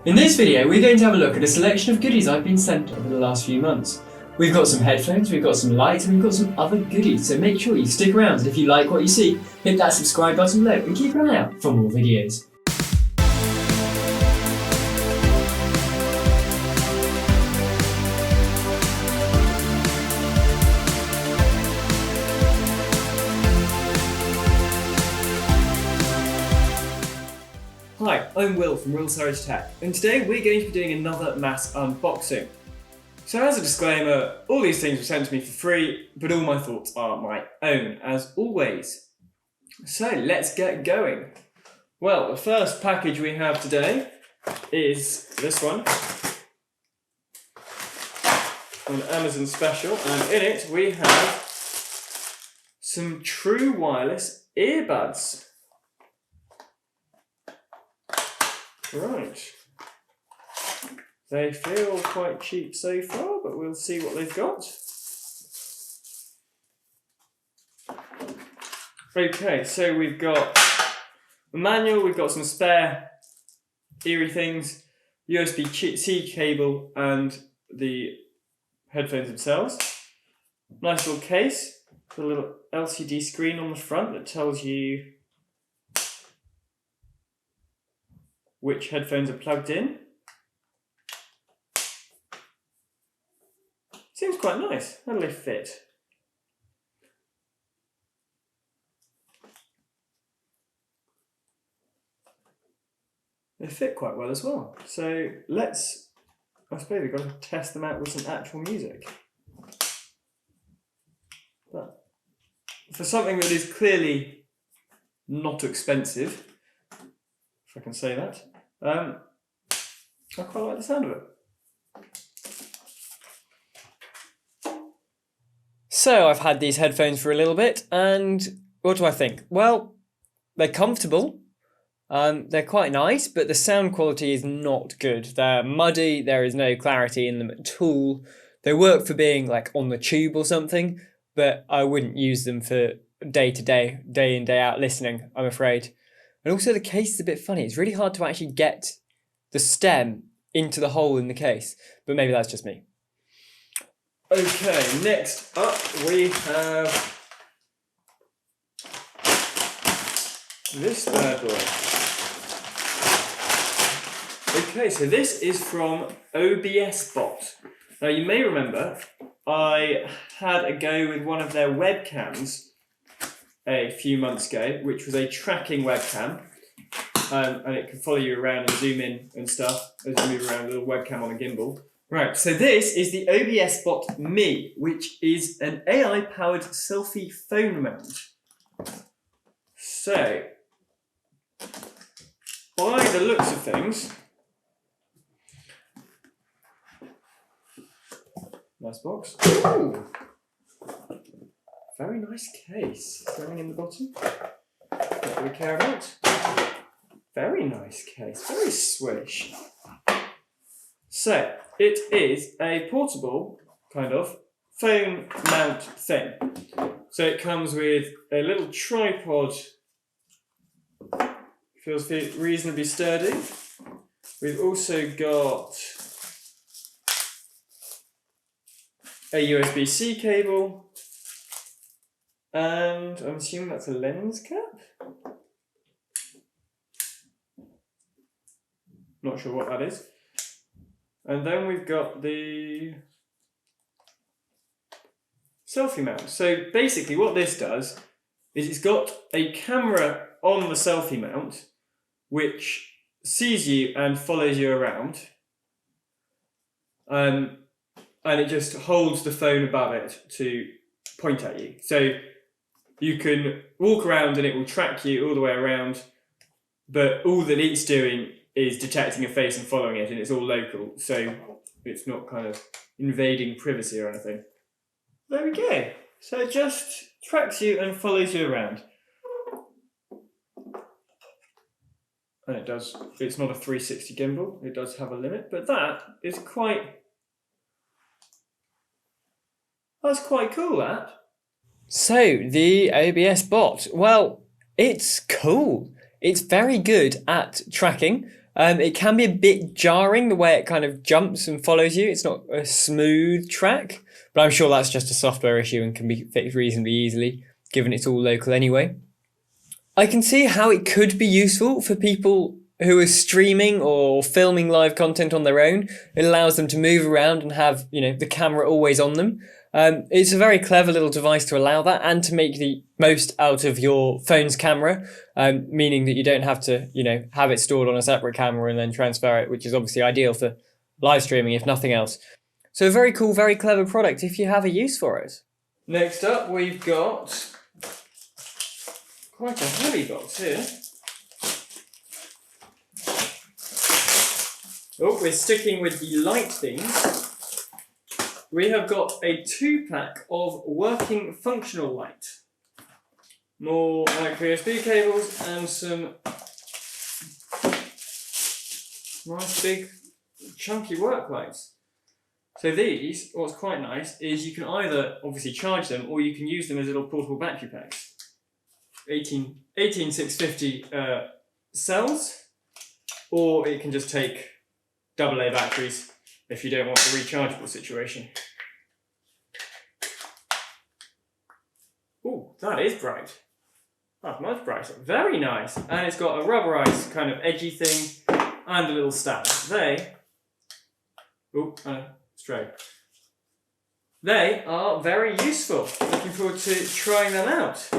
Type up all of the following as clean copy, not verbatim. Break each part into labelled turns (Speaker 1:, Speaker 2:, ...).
Speaker 1: In this video, we're going to have a look at a selection of goodies I've been sent over the last few months. We've got some headphones, we've got some lights, and we've got some other goodies, so make sure you stick around, and if you like what you see, hit that subscribe button below and keep an eye out for more videos. Hi, I'm Will from Surridge Tech, and today we're going to be doing another mass unboxing. So as a disclaimer, all these things were sent to me for free, but all my thoughts are my own, as always. So let's get going. Well, the first package we have today is this one, an Amazon special, and in it we have some true wireless earbuds. Right, they feel quite cheap so far, but we'll see what they've got. Okay, so we've got a manual, we've got some spare eerie things, USB-C cable and the headphones themselves. Nice little case, with a little LCD screen on the front that tells you which headphones are plugged in. Seems quite nice. How do they fit? They fit quite well as well. So I suppose we've got to test them out with some actual music. But for something that is clearly not expensive, if I can say that, I quite like the sound of it. So I've had these headphones for a little bit, and what do I think? Well, they're comfortable, they're quite nice, but the sound quality is not good. They're muddy, there is no clarity in them at all. They work for being like on the tube or something, but I wouldn't use them for day to day, day in, day out listening, I'm afraid. And also the case is a bit funny. It's really hard to actually get the stem into the hole in the case, but maybe that's just me. Okay, next up we have this bad boy. Okay, so this is from OBSBot. Now you may remember I had a go with one of their webcams a few months ago, which was a tracking webcam, and it can follow you around and zoom in and stuff as you move around, a little webcam on a gimbal. Right, so this is the OBSBot Me, which is an AI-powered selfie phone mount. So, by the looks of things, nice box. Ooh. Very nice case. Going in the bottom. Not really care about. Very nice case. Very swish. So, it is a portable kind of phone mount thing. So it comes with a little tripod. Feels reasonably sturdy. We've also got a USB-C cable. And I'm assuming that's a lens cap? Not sure what that is. And then we've got the selfie mount. So basically what this does is it's got a camera on the selfie mount which sees you and follows you around. And it just holds the phone above it to point at you. So you can walk around and it will track you all the way around, but all that it's doing is detecting a face and following it, and it's all local, so it's not kind of invading privacy or anything. There we go. So it just tracks you and follows you around. And it's not a 360 gimbal, it does have a limit, but that's quite cool, that. So, the OBSBot, well, it's cool. It's very good at tracking. It can be a bit jarring the way it kind of jumps and follows you. It's not a smooth track, but I'm sure that's just a software issue and can be fixed reasonably easily, given it's all local anyway. I can see how it could be useful for people who are streaming or filming live content on their own. It allows them to move around and have, the camera always on them. It's a very clever little device to allow that and to make the most out of your phone's camera, meaning that you don't have to, have it stored on a separate camera and then transfer it, which is obviously ideal for live streaming, if nothing else. So a very cool, very clever product if you have a use for it. Next up, we've got quite a heavy box here. Oh, we're sticking with the light themes. We have got a 2-pack of working functional light. More micro USB cables and some nice big chunky work lights. So these, what's quite nice is you can either obviously charge them or you can use them as little portable battery packs. 18650 cells, or it can just take AA batteries if you don't want the rechargeable situation. Oh, that is bright. That's much brighter. Very nice. And it's got a rubberized kind of edgy thing and a little stand. They are very useful. Looking forward to trying them out.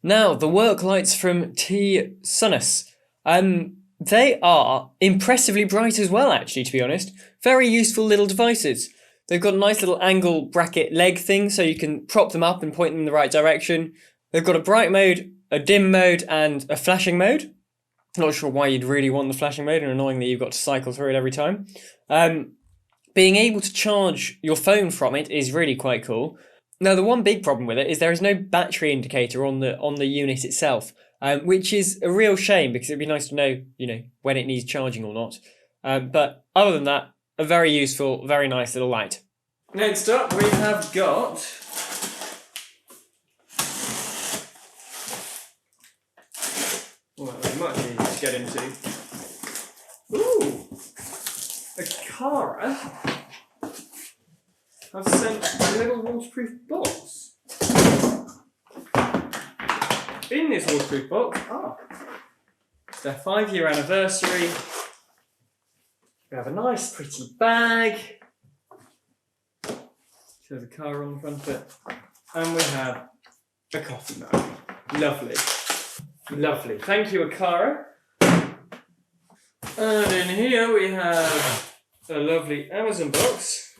Speaker 1: Now, the work lights from Tsun. They are impressively bright as well, actually, to be honest. Very useful little devices. They've got a nice little angle bracket leg thing, so you can prop them up and point them in the right direction. They've got a bright mode, a dim mode, and a flashing mode. Not sure why you'd really want the flashing mode, and annoying that you've got to cycle through it every time. Being able to charge your phone from it is really quite cool. Now, the one big problem with it is there is no battery indicator on the unit itself. Which is a real shame because it'd be nice to know, when it needs charging or not. But other than that, a very useful, very nice little light. Next up, we have got that's much easier to get into. Ooh, Akara have sent a little waterproof box. In this waterproof box, it's their 5-year anniversary. We have a nice pretty bag. Shows a car on the front of it. And we have a coffee mug. Lovely. Lovely. Thank you, Akara. And in here we have a lovely Amazon box.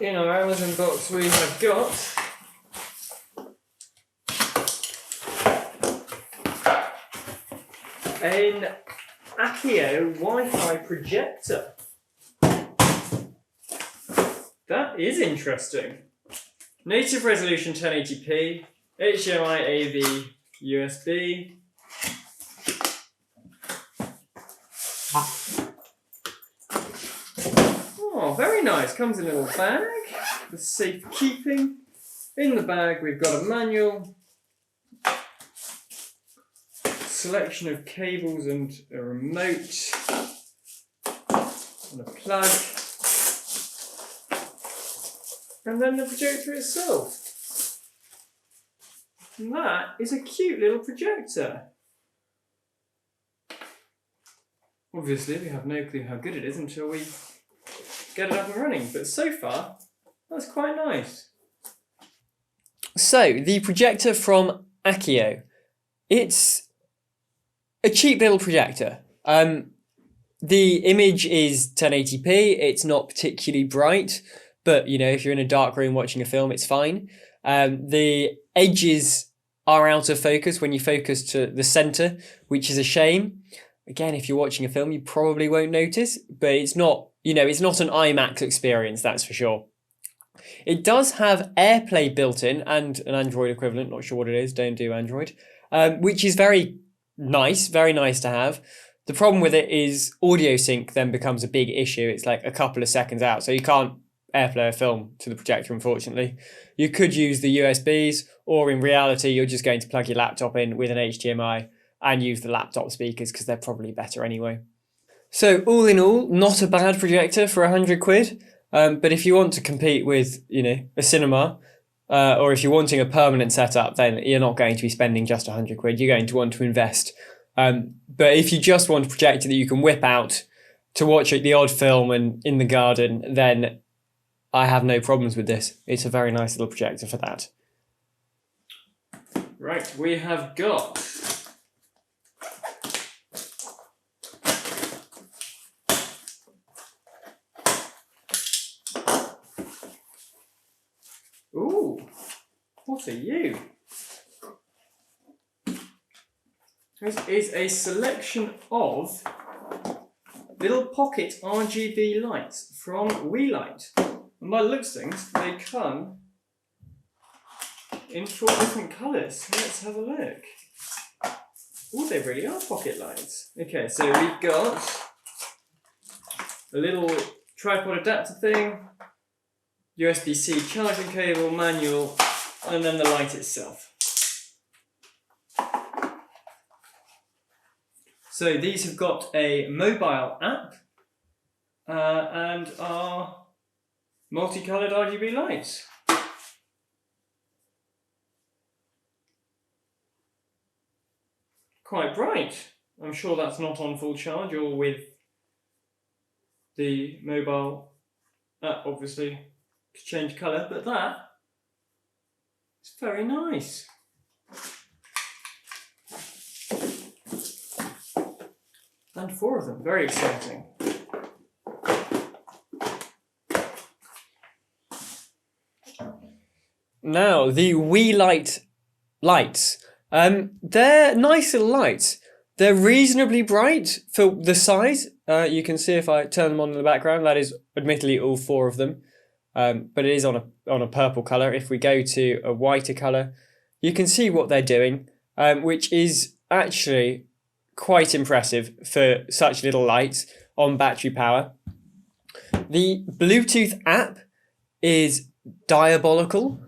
Speaker 1: In our Amazon box we have got an Akiyo Wi-Fi projector. That is interesting. Native resolution 1080p, HDMI, AV, USB. Oh, very nice. Comes in a little bag for safekeeping. In the bag we've got a manual, selection of cables and a remote and a plug, and then the projector itself. And that is a cute little projector. Obviously we have no clue how good it is until we get it up and running, but so far that's quite nice. So the projector from Akiyo, it's a cheap little projector. The image is 1080p, it's not particularly bright, but if you're in a dark room watching a film, it's fine. The edges are out of focus when you focus to the center, which is a shame. Again, if you're watching a film, you probably won't notice, but it's not, it's not an IMAX experience, that's for sure. It does have AirPlay built in and an Android equivalent, not sure what it is, don't do Android, which is very nice to have. The problem with it is audio sync then becomes a big issue. It's like a couple of seconds out, so you can't AirPlay film to the projector, unfortunately. You could use the USBs, or in reality, you're just going to plug your laptop in with an HDMI and use the laptop speakers because they're probably better anyway. So all in all, not a bad projector for 100 quid. But if you want to compete with, a cinema, or if you're wanting a permanent setup, then you're not going to be spending just 100 quid. You're going to want to invest. But if you just want a projector that you can whip out to watch the odd film and in the garden, then I have no problems with this. It's a very nice little projector for that. Right, we have got ooh, what are you? This is a selection of little pocket RGB lights from Weeylite. And by the looks of things, they come in 4 different colours. Let's have a look. Oh, they really are pocket lights. Okay, so we've got a little tripod adapter thing, USB-C charging cable, manual, and then the light itself. So these have got a mobile app and are multicoloured RGB lights. Quite bright. I'm sure that's not on full charge or with the mobile app obviously to change colour, but that is very nice. And 4 of them, very exciting. Now, the Weeylite lights. They're nice little lights. They're reasonably bright for the size. You can see if I turn them on in the background, that is admittedly all 4 of them. But it is on a purple colour. If we go to a whiter colour, you can see what they're doing, which is actually quite impressive for such little lights on battery power. The Bluetooth app is diabolical.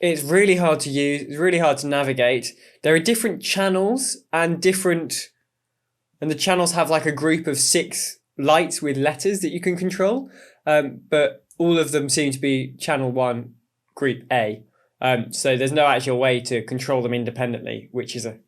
Speaker 1: It's really hard to use, it's really hard to navigate. There are different channels and the channels have like a group of 6 lights with letters that you can control. But all of them seem to be channel 1, group A. So there's no actual way to control them independently, which is a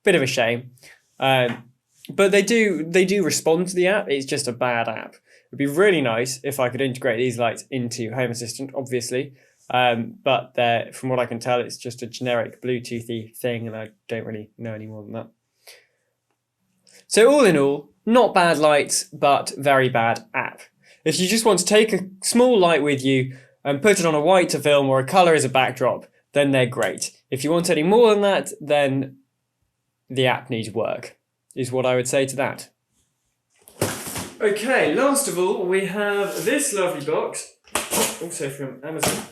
Speaker 1: bit of a shame. But they do respond to the app. It's just a bad app. It'd be really nice if I could integrate these lights into Home Assistant, obviously. But from what I can tell, it's just a generic Bluetoothy thing, and I don't really know any more than that. So all in all, not bad lights, but very bad app. If you just want to take a small light with you and put it on a white film or a colour as a backdrop, then they're great. If you want any more than that, then the app needs work, is what I would say to that. Okay, last of all, we have this lovely box, also from Amazon.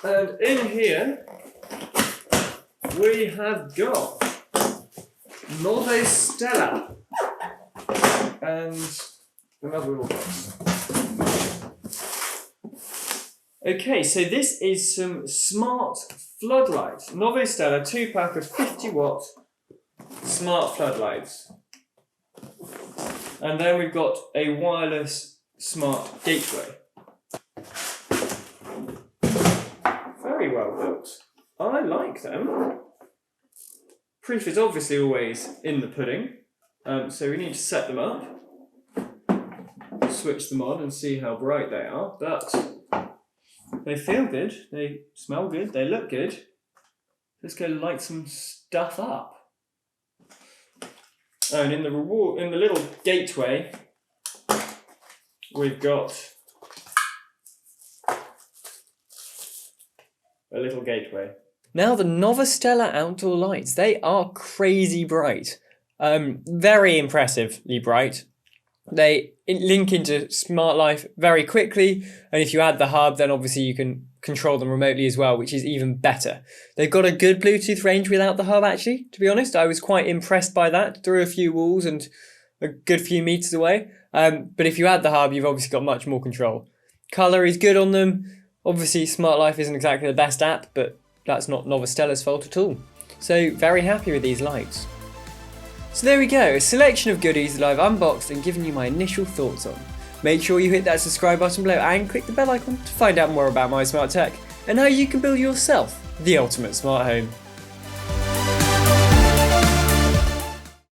Speaker 1: And in here, we have got Novostella and another little box. Okay, so this is some smart floodlights. Novostella 2-pack of 50-watt smart floodlights. And then we've got a wireless smart gateway. Very well built. I like them. Proof is obviously always in the pudding. So we need to set them up, switch them on and see how bright they are. But they feel good, they smell good, they look good. Let's go light some stuff up. And in the little gateway, we've got a little gateway. Now the Novostella outdoor lights, they are crazy bright. Very impressively bright. They link into Smart Life very quickly, and if you add the hub, then obviously you can control them remotely as well, which is even better. They've got a good Bluetooth range without the hub, actually, to be honest. I was quite impressed by that. Through a few walls and a good few meters away. But if you add the hub, you've obviously got much more control. Colour is good on them. Obviously, Smart Life isn't exactly the best app, but that's not Novostella's fault at all. So very happy with these lights. So there we go, a selection of goodies that I've unboxed and given you my initial thoughts on. Make sure you hit that subscribe button below and click the bell icon to find out more about my smart tech and how you can build yourself the ultimate smart home.